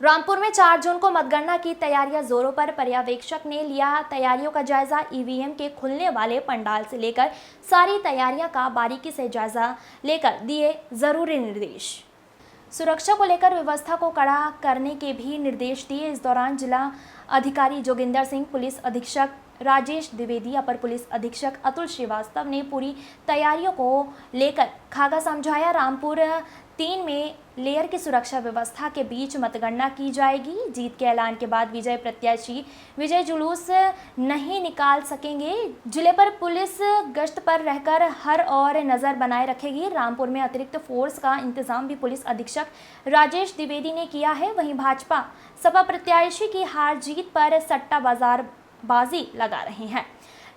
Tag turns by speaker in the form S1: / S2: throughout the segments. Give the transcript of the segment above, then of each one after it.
S1: रामपुर में 4 जून को मतगणना की तैयारियां जोरों पर। पर्यवेक्षक ने लिया तैयारियों का जायजा। ईवीएम के खुलने वाले पंडाल से लेकर सारी तैयारियां का बारीकी से जायजा लेकर दिए जरूरी निर्देश। सुरक्षा को लेकर व्यवस्था को कड़ा करने के भी निर्देश दिए। इस दौरान जिला अधिकारी जोगिंदर सिंह, पुलिस अधीक्षक राजेश द्विवेदी, अपर पुलिस अधीक्षक अतुल श्रीवास्तव ने पूरी तैयारियों को लेकर खाका समझाया। रामपुर 3 में लेयर की सुरक्षा व्यवस्था के बीच मतगणना की जाएगी। जीत के ऐलान के बाद विजय प्रत्याशी विजय जुलूस नहीं निकाल सकेंगे। जिले पर पुलिस गश्त पर रहकर हर और नजर बनाए रखेगी। रामपुर में अतिरिक्त फोर्स का इंतजाम भी पुलिस अधीक्षक राजेश द्विवेदी ने किया है। वहीं भाजपा सपा प्रत्याशी की हार जीत पर सट्टा बाजी लगा रही हैं,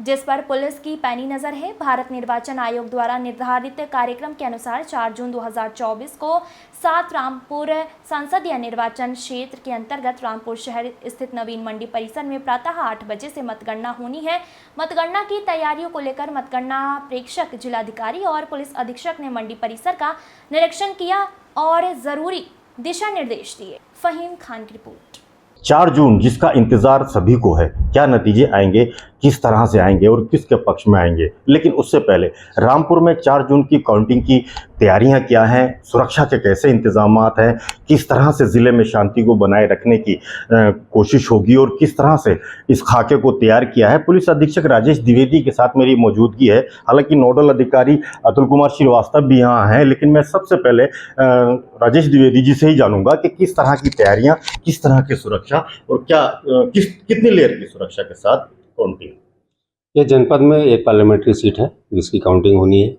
S1: जिस पर पुलिस की पैनी नजर है। भारत निर्वाचन आयोग द्वारा निर्धारित कार्यक्रम के अनुसार 4 जून 2024 को 7 रामपुर संसदीय निर्वाचन क्षेत्र के अंतर्गत रामपुर शहर स्थित नवीन मंडी परिसर में प्रातः 8 बजे से मतगणना होनी है। मतगणना की तैयारियों को लेकर मतगणना प्रेक्षक, जिलाधिकारी और पुलिस अधीक्षक ने मंडी परिसर का निरीक्षण किया और जरूरी दिशा निर्देश दिए। फहीम खान की रिपोर्ट।
S2: 4 जून जिसका इंतजार सभी को है, क्या नतीजे आएंगे, किस तरह से आएंगे और किसके पक्ष में आएंगे। लेकिन उससे पहले रामपुर में 4 जून की काउंटिंग की तैयारियां क्या हैं, सुरक्षा के कैसे इंतजामात हैं, किस तरह से ज़िले में शांति को बनाए रखने की कोशिश होगी और किस तरह से इस खाके को तैयार किया है। पुलिस अधीक्षक राजेश द्विवेदी के साथ मेरी मौजूदगी है। हालांकि नोडल अधिकारी अतुल कुमार श्रीवास्तव भी यहाँ हैं, लेकिन मैं सबसे पहले राजेश द्विवेदी जी से ही जानूंगा कि किस तरह की तैयारियाँ, किस तरह की सुरक्षा और क्या कितनी लेयर की सुरक्षा के साथ काउंटिंग।
S3: ये जनपद में एक पार्लियामेंट्री सीट है जिसकी काउंटिंग होनी है,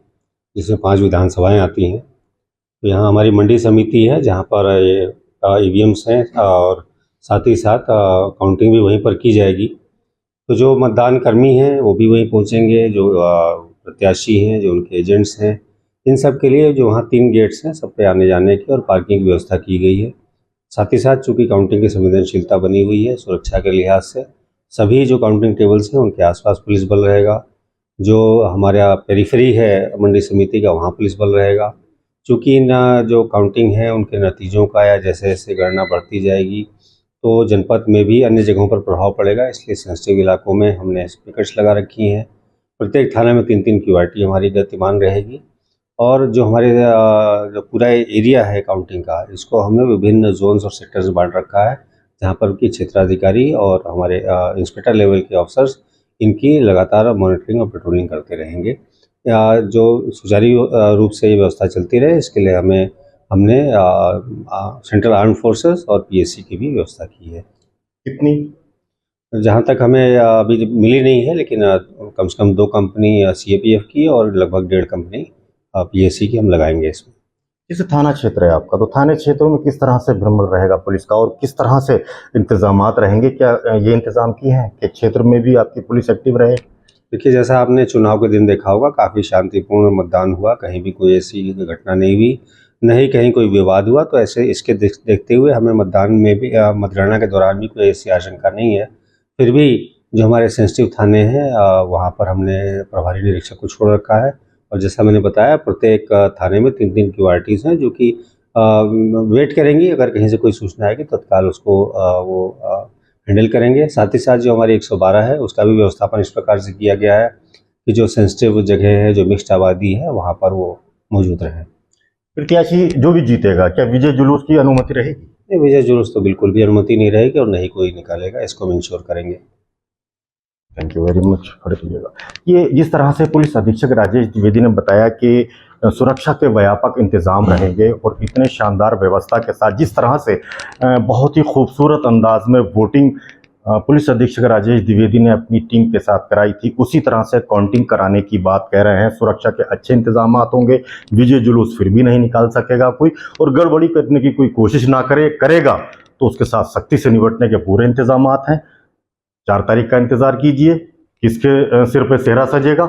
S3: जिसमें 5 विधानसभाएं आती हैं। तो यहाँ हमारी मंडी समिति है जहाँ पर ये ईवीएम्स हैं और साथ ही साथ काउंटिंग भी वहीं पर की जाएगी। तो जो मतदान कर्मी हैं वो भी वहीं पहुँचेंगे, जो प्रत्याशी हैं, जो उनके एजेंट्स हैं, इन सब के लिए जो वहाँ 3 गेट्स हैं, सब पे आने जाने की और पार्किंग की व्यवस्था की गई है। साथ ही साथ चूँकि काउंटिंग की संवेदनशीलता बनी हुई है, सुरक्षा के लिहाज से सभी जो काउंटिंग टेबल्स हैं उनके आसपास पुलिस बल रहेगा। जो हमारा पेरिफेरी है मंडी समिति का, वहाँ पुलिस बल रहेगा। चूँकि जो काउंटिंग है उनके नतीजों का या जैसे जैसे गणना बढ़ती जाएगी तो जनपद में भी अन्य जगहों पर प्रभाव पड़ेगा, इसलिए सेंसिटिव इलाकों में हमने स्पीकर्स लगा रखी हैं। प्रत्येक थाने में 3-3 QRT हमारी गतिमान रहेगी और जो हमारे जो पूरा एरिया है काउंटिंग का, इसको हमने विभिन्न जोन्स और सेक्टर्स में बांट रखा है, जहाँ पर कि क्षेत्राधिकारी और हमारे इंस्पेक्टर लेवल के ऑफिसर्स इनकी लगातार मॉनिटरिंग और पेट्रोलिंग करते रहेंगे। जो सुचारू रूप से ये व्यवस्था चलती रहे, इसके लिए हमने सेंट्रल आर्म्ड फोर्सेस और PSC की भी व्यवस्था की है।
S2: कितनी,
S3: जहाँ तक हमें अभी मिली नहीं है, लेकिन कम से कम 2 कंपनी CAPF की और लगभग 1.5 कंपनी PSC की हम लगाएंगे इसमें।
S2: जैसे थाना क्षेत्र है आपका, तो थाने क्षेत्रों में किस तरह से भ्रमण रहेगा पुलिस का और किस तरह से इंतजामात रहेंगे? क्या ये इंतजाम किए हैं कि क्षेत्र में भी आपकी पुलिस एक्टिव रहे?
S3: देखिए, जैसा आपने चुनाव के दिन देखा होगा, काफ़ी शांतिपूर्ण मतदान हुआ, कहीं भी कोई ऐसी घटना नहीं हुई, न ही कहीं कोई विवाद हुआ। तो ऐसे इसके देखते हुए हमें मतदान में भी मतगणना के दौरान भी कोई ऐसी आशंका नहीं है। फिर भी जो हमारे सेंसिटिव थाने हैं वहाँ पर हमने प्रभारी निरीक्षक को छोड़ रखा है और जैसा मैंने बताया, प्रत्येक थाने में 3-3 QRTs हैं जो कि वेट करेंगी। अगर कहीं से कोई सूचना आएगी तत्काल उसको वो हैंडल करेंगे। साथ ही साथ जो हमारी 112 है उसका भी व्यवस्थापन इस प्रकार से किया गया है कि जो सेंसिटिव जगह है, जो मिक्स्ड आबादी है, वहाँ पर वो मौजूद रहें।
S2: प्रत्याशी जो भी जीतेगा, क्या विजय जुलूस की अनुमति रहेगी?
S3: नहीं, विजय जुलूस तो बिल्कुल भी अनुमति नहीं रहेगी और नहीं कोई निकालेगा, इसको हम इंश्योर करेंगे।
S2: Thank you very much. खड़े रहिएगा। ये जिस तरह से पुलिस अधीक्षक राजेश द्विवेदी ने बताया कि सुरक्षा के व्यापक इंतजाम रहेंगे और इतने शानदार व्यवस्था के साथ जिस तरह से बहुत ही खूबसूरत अंदाज में वोटिंग पुलिस अधीक्षक राजेश द्विवेदी ने अपनी टीम के साथ कराई थी, उसी तरह से काउंटिंग कराने की बात कह रहे हैं। सुरक्षा के अच्छे इंतजाम होंगे, विजय जुलूस फिर भी नहीं निकाल सकेगा कोई, और गड़बड़ी करने की कोई कोशिश ना करेगा तो उसके साथ सख्ती से निपटने के पूरे इंतजाम हैं। 4 तारीख का इंतजार कीजिए, किसके सिर पे सेहरा सजेगा।